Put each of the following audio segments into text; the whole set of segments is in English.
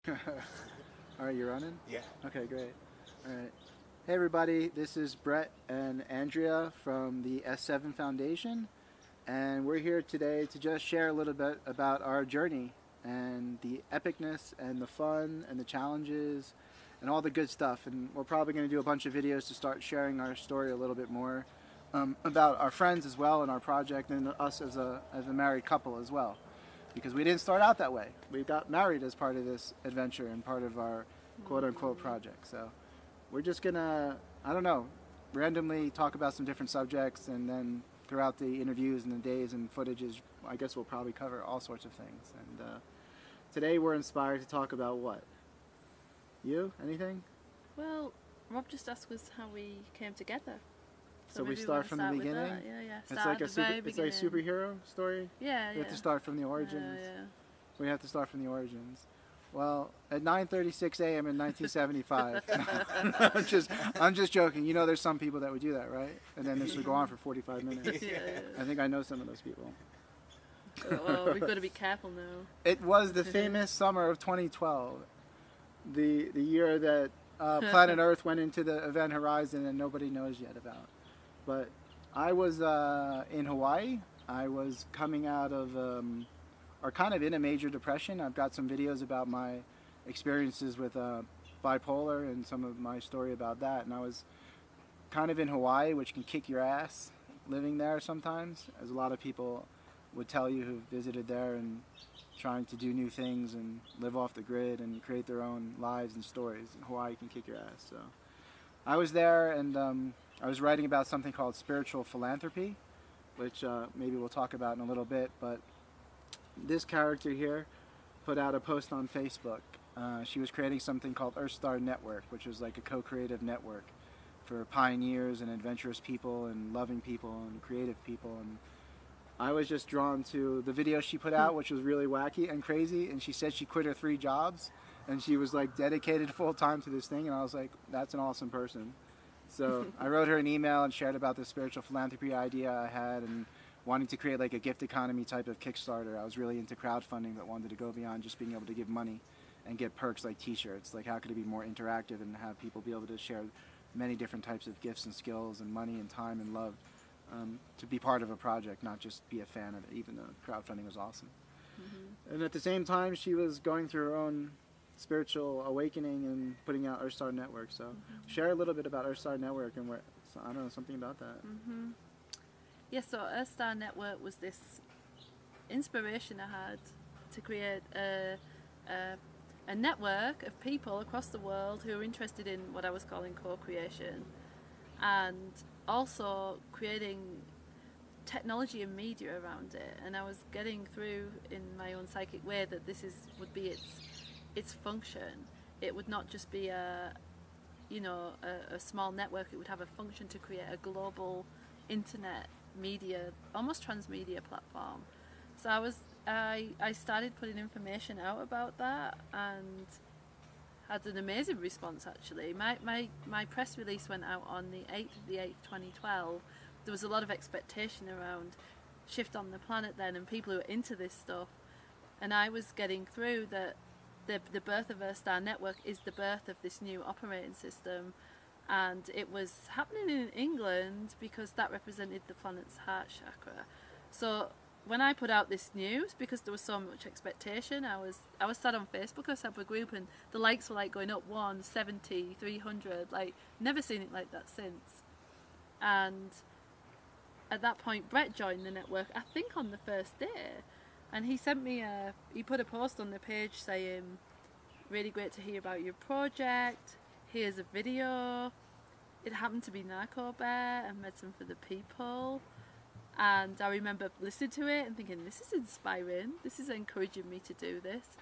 All right, you running? Yeah. Okay, great. All right. Hey, everybody, this is Bret and Andrea from the S7 Foundation, and we're here today to just share a little bit about our journey and the epicness and the fun and the challenges and all the good stuff. And we're probably going to do a bunch of videos to start sharing our story a little bit more about our friends as well and our project and us as a married couple as well, because we didn't start out that way. We got married as part of this adventure and part of our quote unquote project. So we're just gonna, I don't know, randomly talk about some different subjects, and then throughout the interviews and the days and footages, I guess we'll probably cover all sorts of things. And today we're inspired to talk about what? You? Anything? Well, Rob just asked us how we came together. So we maybe start from the with beginning? that. Yeah. It's like it's like a superhero story? Yeah, We have to start from the origins. Yeah. We have to start from the origins. Well, at 9:36 a.m. in 1975. I'm just joking. You know, there's some people that would do that, right? And then this would go on for 45 minutes. Yeah. I think I know some of those people. Well, we've got to be careful now. It was the famous summer of 2012, the year that planet Earth went into the event horizon and nobody knows yet about. But I was in Hawaii. I was coming out of, or kind of in a major depression. I've got some videos about my experiences with bipolar and some of my story about that. And I was kind of in Hawaii, which can kick your ass living there sometimes, as a lot of people would tell you who've visited there and trying to do new things and live off the grid and create their own lives and stories. Hawaii can kick your ass. So I was there, and I was writing about something called spiritual philanthropy, which maybe we'll talk about in a little bit. But this character here put out a post on Facebook. She was creating something called Earthstar Network, which was like a co-creative network for pioneers and adventurous people and loving people and creative people. And I was just drawn to the video she put out, which was really wacky and crazy. And she said she quit her 3 jobs and she was like dedicated full time to this thing. And I was like, that's an awesome person. So I wrote her an email and shared about the spiritual philanthropy idea I had and wanting to create like a gift economy type of Kickstarter. I was really into crowdfunding, but wanted to go beyond just being able to give money and get perks like t-shirts. Like, how could it be more interactive and have people be able to share many different types of gifts and skills and money and time and love to be part of a project, not just be a fan of it, even though crowdfunding was awesome. And at the same time, she was going through her own spiritual awakening and putting out Earthstar Network. So share a little bit about Earthstar Network and where, so I don't know, something about that. Yeah, so Earthstar Network was this inspiration I had to create a network of people across the world who are interested in what I was calling co-creation, and also creating technology and media around it. And I was getting through in my own psychic way that this would be its function. It would not just be a small network. It would have a function to create a global internet media, almost transmedia platform. So I started putting information out about that and had an amazing response actually. My press release went out on the 8th of the 8th, 2012. There was a lot of expectation around Shift on the Planet then and people who were into this stuff. And I was getting through that the birth of Earthstar Network is the birth of this new operating system, and it was happening in England because that represented the planet's heart chakra. So when I put out this news, because there was so much expectation, I was sat on Facebook, I set up a group, and the likes were like going up 170, 300, like never seen it like that since. And at that point Bret joined the network, I think on the first day, and he sent me he put a post on the page saying, really great to hear about your project, here's a video. It happened to be Narco Bear and Medicine for the People. And I remember listening to it and thinking, this is inspiring, this is encouraging me to do this.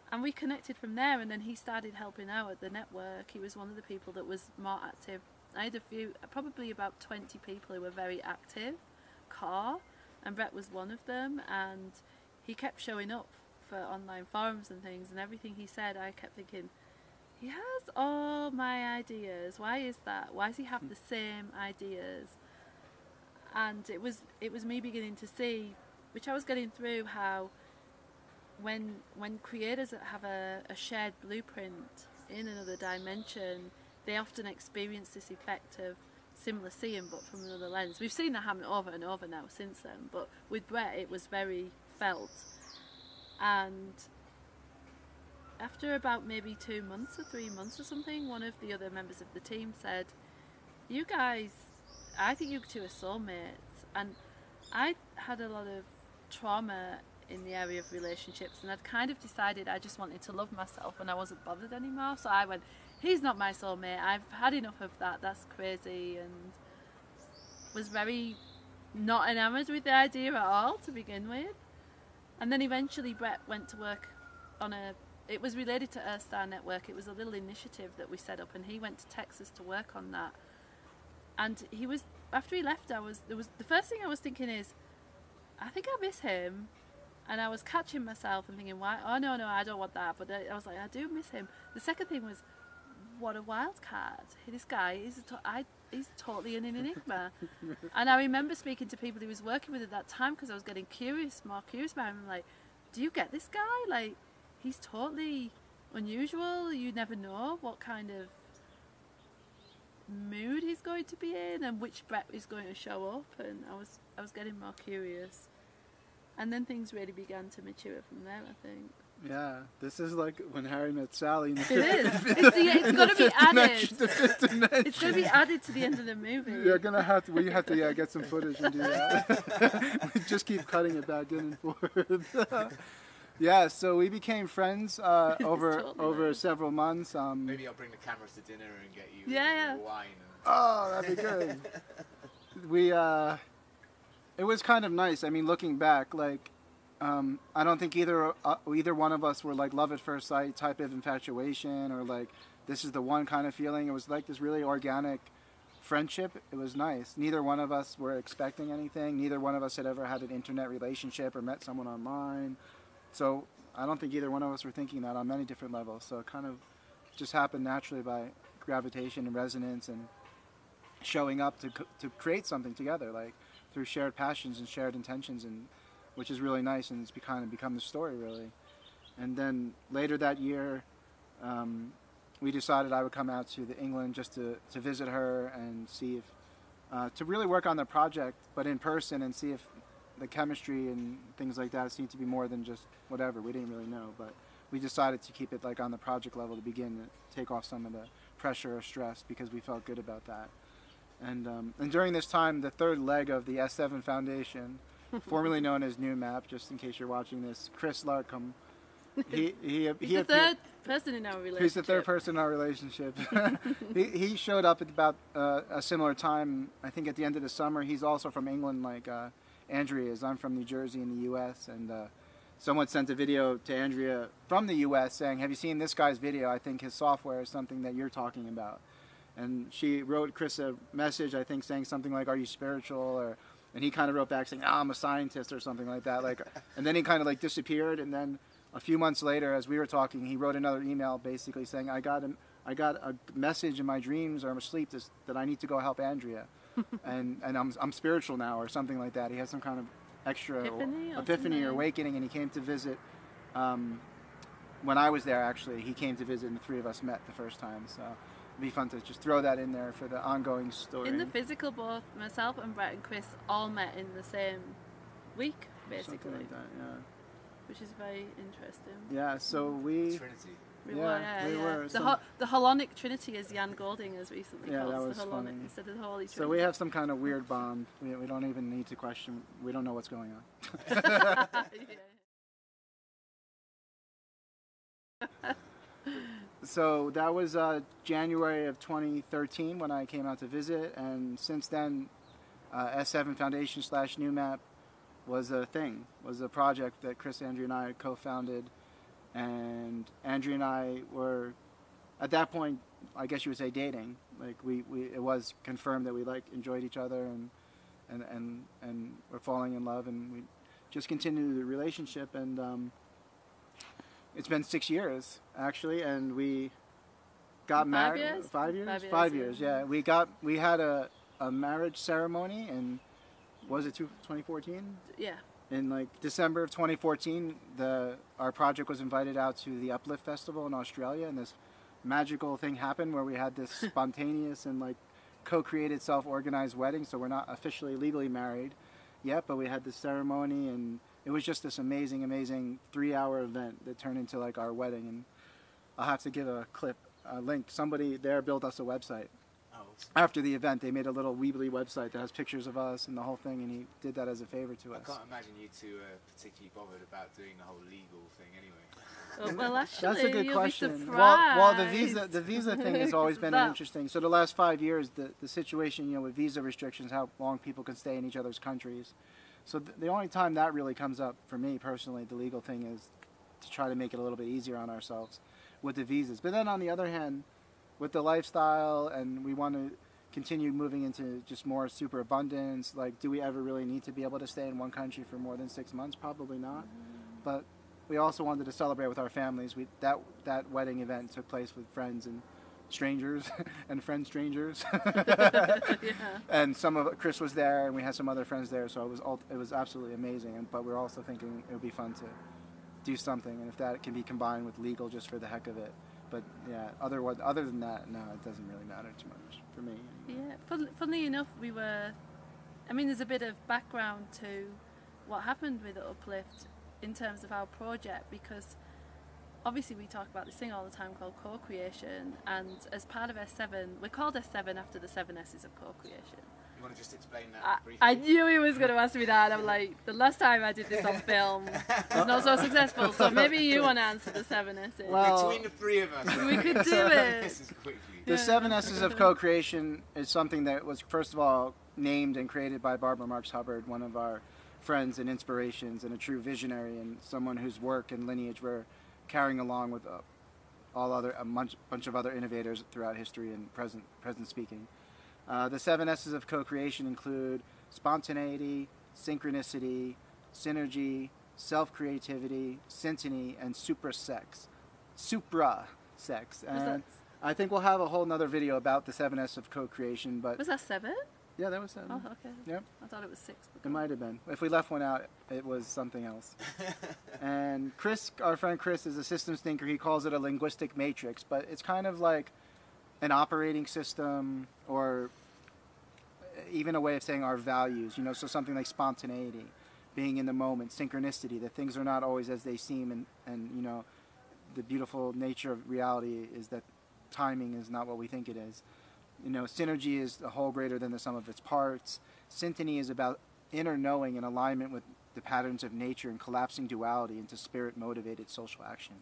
And we connected from there, and then he started helping out at the network. He was one of the people that was more active. I had probably about 20 people who were very active, core, and Bret was one of them, and he kept showing up for online forums and things, and everything he said, I kept thinking, he has all my ideas. Why is that? Why does he have the same ideas? And it was me beginning to see, which I was getting through, how when creators have a shared blueprint in another dimension, they often experience this effect of similar seeing but from another lens. We've seen that happen over and over now since then, but with Bret it was very felt. And after about maybe 2 months or 3 months or something, one of the other members of the team said, "You guys, I think you two are soulmates." And I had a lot of trauma in the area of relationships, and I'd kind of decided I just wanted to love myself and I wasn't bothered anymore. So I went, "He's not my soulmate, I've had enough of that, that's crazy," and was very not enamoured with the idea at all to begin with. And then eventually Bret went to work on it was related to Earth Star Network. It was a little initiative that we set up, and he went to Texas to work on that. And after he left, the first thing I was thinking is, I think I miss him. And I was catching myself and thinking, why? Oh no, I don't want that. But I was like, I do miss him. The second thing was, what a wild card! This guy he's totally an enigma. And I remember speaking to people he was working with at that time because I was getting more curious about him. I'm like, do you get this guy? Like, he's totally unusual. You never know what kind of mood he's going to be in and which Bret is going to show up. And I was getting more curious. And then things really began to mature from there, I think. Yeah, this is like when Harry met Sally. It is. It's got to be added. It's going to be added to the end of the movie. You're gonna have to. We have to get some footage and do that. We just keep cutting it back in and forth. Yeah, so we became friends over several months. Maybe I'll bring the cameras to dinner and get you wine. Oh, that'd be good. It was kind of nice. I mean, looking back, like, I don't think either one of us were like love at first sight type of infatuation or like this is the one kind of feeling. It was like this really organic friendship. It was nice. Neither one of us were expecting anything. Neither one of us had ever had an internet relationship or met someone online. So I don't think either one of us were thinking that on many different levels. So it kind of just happened naturally by gravitation and resonance and showing up to create something together, like through shared passions and shared intentions, and which is really nice, and it's kind of become the story really. And then later that year, we decided I would come out to England just to visit her and see if to really work on the project, but in person, and see if the chemistry and things like that seemed to be more than just whatever. We didn't really know, but we decided to keep it like on the project level to begin to take off some of the pressure or stress because we felt good about that. And during this time, the third leg of the S7 Foundation, formerly known as New Map, just in case you're watching this, Chris Larkham, he's the third person in our relationship. He's the third person in our relationship. he showed up at about a similar time, I think at the end of the summer. He's also from England, like Andrea is. I'm from New Jersey in the U.S., and someone sent a video to Andrea from the U.S. saying, "Have you seen this guy's video? I think his software is something that you're talking about." And she wrote Chris a message, I think, saying something like, "Are you spiritual?" And he kind of wrote back saying, "I'm a scientist," or something like that. And then he kind of like disappeared. And then a few months later, as we were talking, he wrote another email basically saying, I got a message in my dreams or I'm asleep that I need to go help Andrea, and I'm spiritual now," or something like that. He had some kind of extra epiphany or awakening, and he came to visit. When I was there, actually, he came to visit, and the three of us met the first time. So it'd be fun to just throw that in there for the ongoing story. In the physical, both myself and Bret and Chris all met in the same week, basically. Something like that, yeah. Which is very interesting. Yeah, so we... Trinity. We were. The Holonic Trinity, as Jan Golding has recently called us, the Holonic instead of the Holy Trinity. So we have some kind of weird bond. We don't even need to question. We don't know what's going on. So that was January of 2013 when I came out to visit, and since then, S7 Foundation / New Map was a thing, was a project that Chris, Andrea, and I co-founded, and Andrea and I were, at that point, I guess you would say dating. Like it was confirmed that we enjoyed each other, and were falling in love, and we just continued the relationship, and it's been 6 years actually, and we got married. 5 years? 5 years, yeah. We had a marriage ceremony, and was it 2014? Yeah. in like December of 2014, our project was invited out to the Uplift Festival in Australia, and this magical thing happened where we had this spontaneous and like co-created, self-organized wedding. So we're not officially legally married yet, but we had this ceremony, and it was just this amazing 3-hour event that turned into like our wedding. And I'll have to give a link. Somebody there built us a website. After the event, they made a little Weebly website that has pictures of us and the whole thing, and he did that as a favor to us. I can't imagine you two are particularly bothered about doing the whole legal thing anyway. Well, actually, that's a good you'll question. Be Well, the visa thing has always been That- interesting. So the last 5 years, the situation, with visa restrictions, how long people can stay in each other's countries. So the only time that really comes up for me personally, the legal thing, is to try to make it a little bit easier on ourselves with the visas. But then on the other hand, with the lifestyle, and we want to continue moving into just more super abundance, like, do we ever really need to be able to stay in one country for more than 6 months? Probably not. But we also wanted to celebrate with our families. That wedding event took place with friends and strangers and friend strangers. And Chris was there, and we had some other friends there, so it was absolutely amazing. But we're also thinking it would be fun to do something, and if that can be combined with legal just for the heck of it. But yeah, other than that, no, it doesn't really matter too much for me. Yeah, funnily enough, there's a bit of background to what happened with Uplift in terms of our project, because obviously we talk about this thing all the time called co-creation, and as part of S7, we're called S7 after the 7 S's of co-creation. You want to just explain that briefly? I knew he was going to ask me that. I'm like, the last time I did this on film was not so successful, so maybe you want to answer the 7 S's. Well, between the three of us, we could do it. This is quickly. The 7 S's of co-creation is something that was, first of all, named and created by Barbara Marx Hubbard, one of our friends and inspirations, and a true visionary, and someone whose work and lineage we're carrying along with a bunch of other innovators throughout history and present speaking. The 7 S's of co-creation include spontaneity, synchronicity, synergy, self-creativity, syntony, and supra-sex. And I think we'll have a whole nother video about the 7 S's of co-creation. But was that 7? Yeah, that was 7. Oh, okay. Yep. I thought it was 6. It might have been. If we left one out, it was something else. And Chris, our friend Chris, is a systems thinker. He calls it a linguistic matrix, but it's kind of like an operating system, or even a way of saying our values, so something like spontaneity, being in the moment, synchronicity, that things are not always as they seem, and the beautiful nature of reality is that timing is not what we think it is. Synergy is a whole greater than the sum of its parts. Syntony is about inner knowing and alignment with the patterns of nature and collapsing duality into spirit-motivated social action.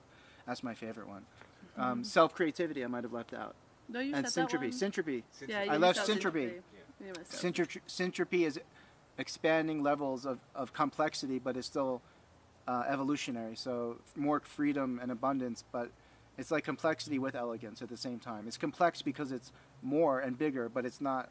That's my favorite one. Self-creativity I might have left out. No, you and said syntropy. Syntropy. Yeah, I left syntropy. Syntropy is expanding levels of complexity, but it's still evolutionary. So more freedom and abundance, but it's like complexity with elegance at the same time. It's complex because it's more and bigger, but it's not.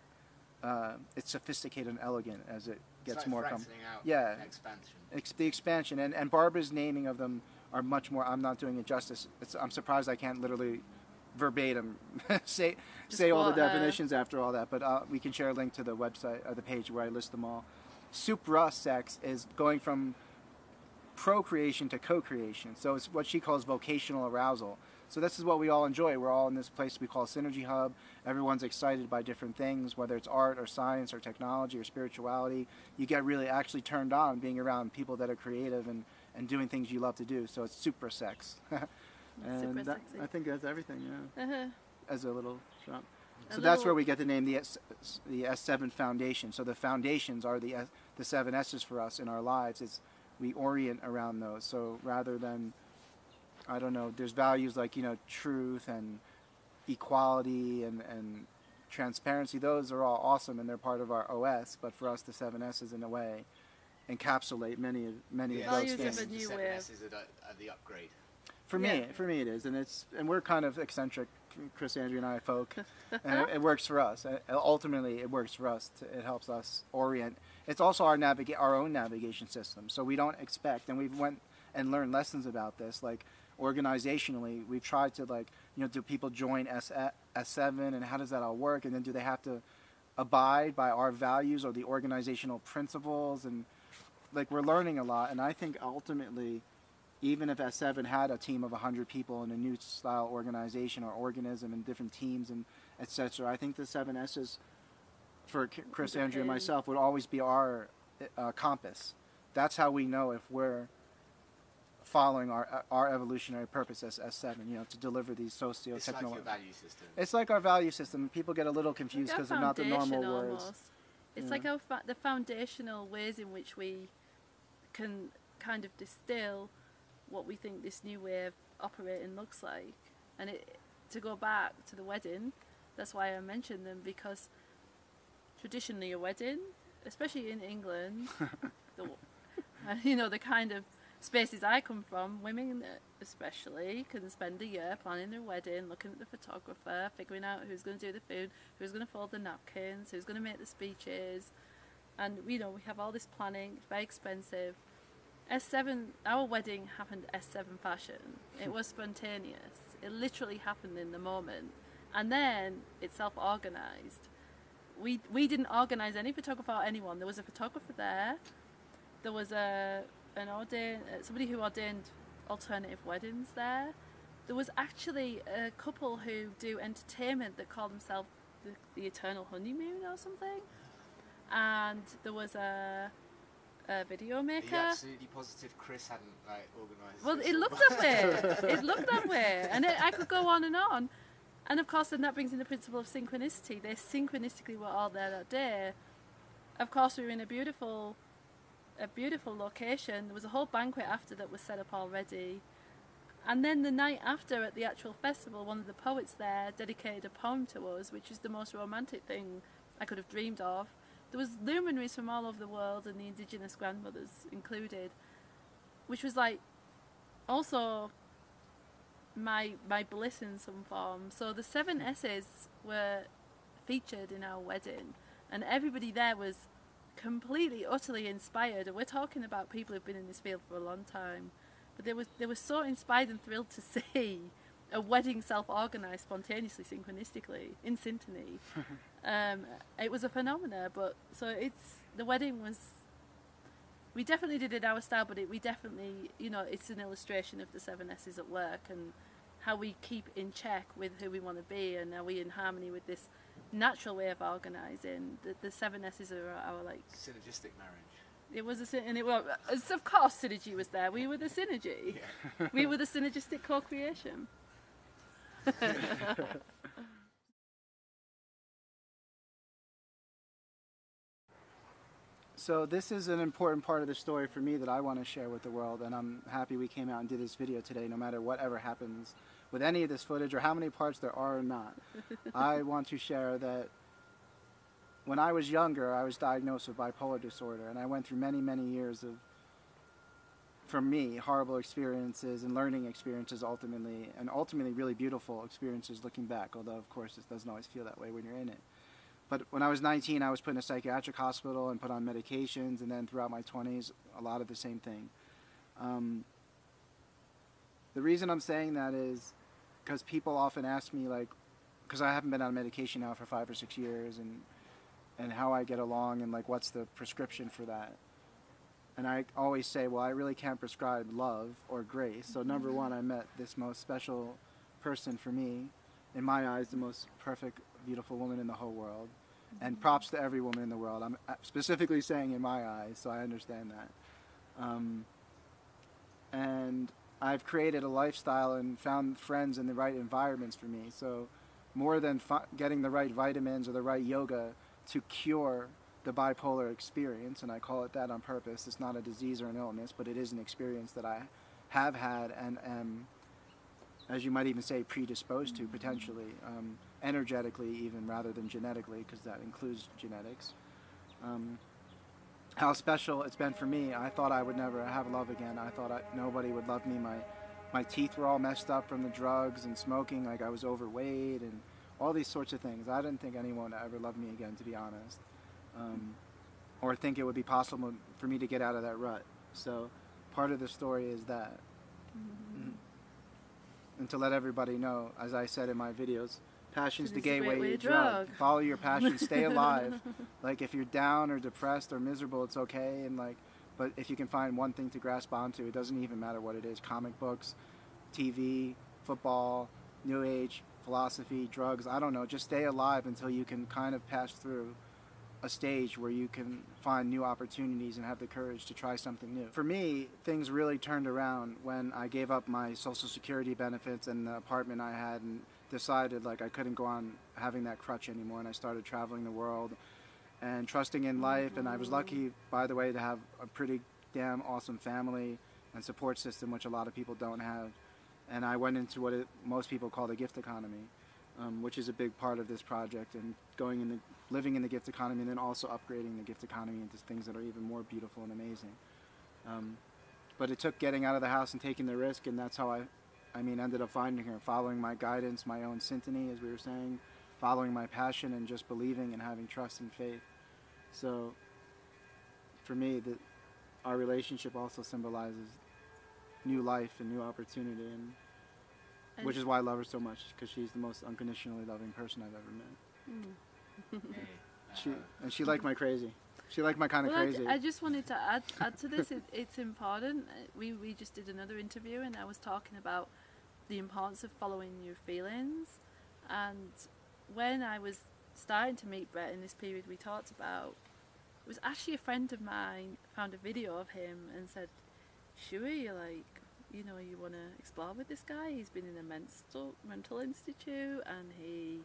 It's sophisticated and elegant as it gets more complex. Yeah, expansion. The expansion, and Barbara's naming of them are much more. I'm not doing it justice. I'm surprised I can't literally verbatim say all the definitions after all that, but we can share a link to the website or the page where I list them all. Supra-sex is going from procreation to co-creation, so it's what she calls vocational arousal. So this is what we all enjoy. We're all in this place we call Synergy Hub. Everyone's excited by different things, whether it's art or science or technology or spirituality. You get really actually turned on being around people that are creative and doing things you love to do, so it's supra-sex. And I think that's everything, as a little shop. So that's where we get the name, the S7 Foundation. So the foundations are the 7 S's for us in our lives. We orient around those. So rather than, I don't know, there's values like, truth and equality and transparency. Those are all awesome and they're part of our OS. But for us, the 7 S's in a way encapsulate many of those things. Of a new the 7 way. S's are the upgrade. For me, it is, and we're kind of eccentric, Chris, Andrea, and I, folk, and it works for us. Ultimately, it works for us. It helps us orient. It's also our own navigation system. So we don't expect, and we've went and learned lessons about this. Like organizationally, we've tried to do people join S7, and how does that all work? And then do they have to abide by our values or the organizational principles? And like we're learning a lot, and I think ultimately, even if S7 had a team of 100 people in a new style organization or organism and different teams and etc., I think the 7S's for Chris, Andrea, and myself would always be our compass. That's how we know if we're following our evolutionary purpose as S7, you know, to deliver these socio-technological. It's like your value system. It's like our value system. People get a little confused because they're not the normal words. Almost. It's like the foundational ways in which we can kind of distill what we think this new way of operating looks like. And to go back to the wedding, that's why I mentioned them, because traditionally a wedding, especially in England, the kind of spaces I come from, women especially can spend a year planning their wedding, looking at the photographer, figuring out who's going to do the food, who's going to fold the napkins, who's going to make the speeches, and we have all this planning. It's very expensive. S7, our wedding happened S7 fashion. It was spontaneous. It literally happened in the moment, and then it self-organized. We didn't organize any photographer or anyone. There was a photographer there. There was somebody who ordained alternative weddings there. There was actually a couple who do entertainment that call themselves the Eternal Honeymoon or something. And there was a video maker. Are you absolutely positive Chris hadn't organised? Well, it looked that way. It looked that way, and I could go on. And of course, then that brings in the principle of synchronicity. They synchronistically were all there that day. Of course, we were in a beautiful location. There was a whole banquet after that was set up already. And then the night after, at the actual festival, one of the poets there dedicated a poem to us, which is the most romantic thing I could have dreamed of. There was luminaries from all over the world, and the indigenous grandmothers included, which was like also my bliss in some form. So the 7 S's were featured in our wedding, and everybody there was completely, utterly inspired. And we're talking about people who've been in this field for a long time, but they were so inspired and thrilled to see a wedding self-organised spontaneously, synchronistically, in syntony. It was a phenomena. But so the wedding was. We definitely did it our style, but we definitely, it's an illustration of the 7 S's at work and how we keep in check with who we want to be, and are we in harmony with this natural way of organising. The 7 S's are our synergistic marriage. It was of course synergy was there. We were the synergy. Yeah. We were the synergistic co-creation. So this is an important part of the story for me that I want to share with the world, and I'm happy we came out and did this video today, no matter whatever happens with any of this footage or how many parts there are or not. I want to share that when I was younger, I was diagnosed with bipolar disorder, and I went through many, many years of, for me, horrible experiences and learning experiences ultimately really beautiful experiences looking back, although of course it doesn't always feel that way when you're in it. But when I was 19, I was put in a psychiatric hospital and put on medications, and then throughout my 20s, a lot of the same thing. The reason I'm saying that is because people often ask me, because I haven't been on medication now for 5 or 6 years, and how I get along, and what's the prescription for that. And I always say, well, I really can't prescribe love or grace. So number one, I met this most special person for me, in my eyes, the most perfect, beautiful woman in the whole world. And props to every woman in the world. I'm specifically saying in my eyes, so I understand that. And I've created a lifestyle and found friends in the right environments for me. So more than getting the right vitamins or the right yoga to cure the bipolar experience, and I call it that on purpose. It's not a disease or an illness, but it is an experience that I have had and am, as you might even say, predisposed to potentially, energetically even rather than genetically, because that includes genetics. How special it's been for me. I thought I would never have love again. I thought nobody would love me. My teeth were all messed up from the drugs and smoking, I was overweight and all these sorts of things. I didn't think anyone would ever love me again, to be honest. Or think it would be possible for me to get out of that rut. So part of the story is that. And to let everybody know, as I said in my videos, passion's the gateway drug. Follow your passion, stay alive. If you're down or depressed or miserable, it's okay. But if you can find one thing to grasp onto, it doesn't even matter what it is: comic books, TV, football, New Age, philosophy, drugs, I don't know. Just stay alive until you can kind of pass through a stage where you can find new opportunities and have the courage to try something new. For me, things really turned around when I gave up my Social Security benefits and the apartment I had and decided like I couldn't go on having that crutch anymore, and I started traveling the world and trusting in life. And I was lucky, by the way, to have a pretty damn awesome family and support system, which a lot of people don't have. And I went into what most people call the gift economy, which is a big part of this project, and living in the gift economy, and then also upgrading the gift economy into things that are even more beautiful and amazing. But it took getting out of the house and taking the risk, and that's how I ended up finding her, following my guidance, my own syntony, as we were saying, following my passion, and just believing and having trust and faith. So, for me, our relationship also symbolizes new life and new opportunity, and which is why I love her so much, because she's the most unconditionally loving person I've ever met. She liked my crazy. She liked my kind of crazy. I just wanted to add to this. It's important. We just did another interview, and I was talking about the importance of following your feelings. And when I was starting to meet Bret in this period we talked about, it was actually a friend of mine found a video of him and said, "Shuey, you want to explore with this guy? He's been in a mental institute, and he's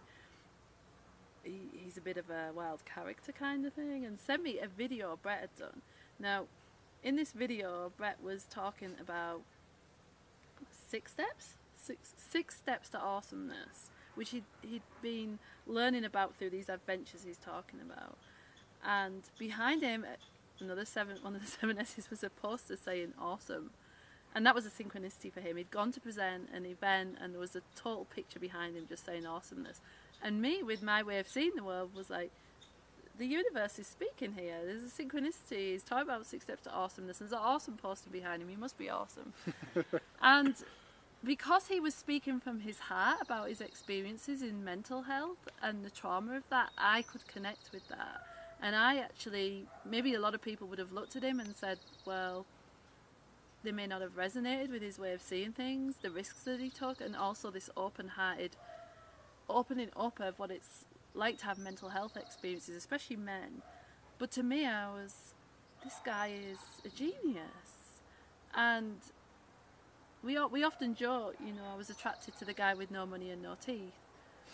a bit of a wild character kind of thing," and sent me a video Bret had done. Now, in this video, Bret was talking about six steps to awesomeness, which he'd been learning about through these adventures he's talking about. And behind him, one of the seven S's was a poster saying "awesome." And that was a synchronicity for him. He'd gone to present an event, and there was a total picture behind him just saying awesomeness. And me, with my way of seeing the world, was like, the universe is speaking here. There's a synchronicity. He's talking about 6 steps to awesomeness. There's an awesome poster behind him. He must be awesome. And because he was speaking from his heart about his experiences in mental health and the trauma of that, I could connect with that. And I actually, maybe a lot of people would have looked at him and said, well, they may not have resonated with his way of seeing things, the risks that he took, and also this open-hearted opening up of what it's like to have mental health experiences, especially men. But to me, this guy is a genius. And we often joke, I was attracted to the guy with no money and no teeth.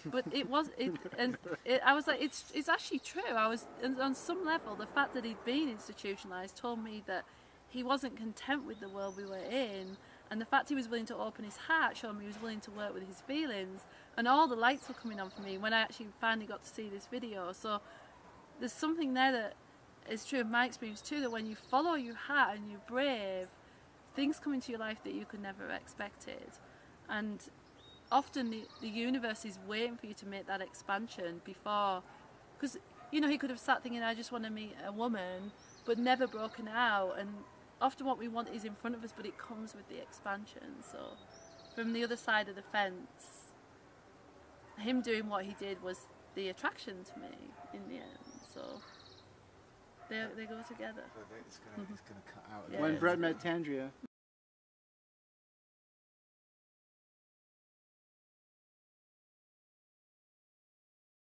But I was like, it's actually true. I was, on some level, the fact that he'd been institutionalized told me that he wasn't content with the world we were in, and the fact he was willing to open his heart showed me he was willing to work with his feelings, and all the lights were coming on for me when I actually finally got to see this video. So there's something there that is true of my experience too, that when you follow your heart and you're brave, things come into your life that you could never have expected. And often the universe is waiting for you to make that expansion before, because he could have sat thinking, I just want to meet a woman, but never broken out. And often what we want is in front of us, but it comes with the expansion. So from the other side of the fence, him doing what he did was the attraction to me in the end. So they go together. It's gonna cut out. When Bret met Andrea.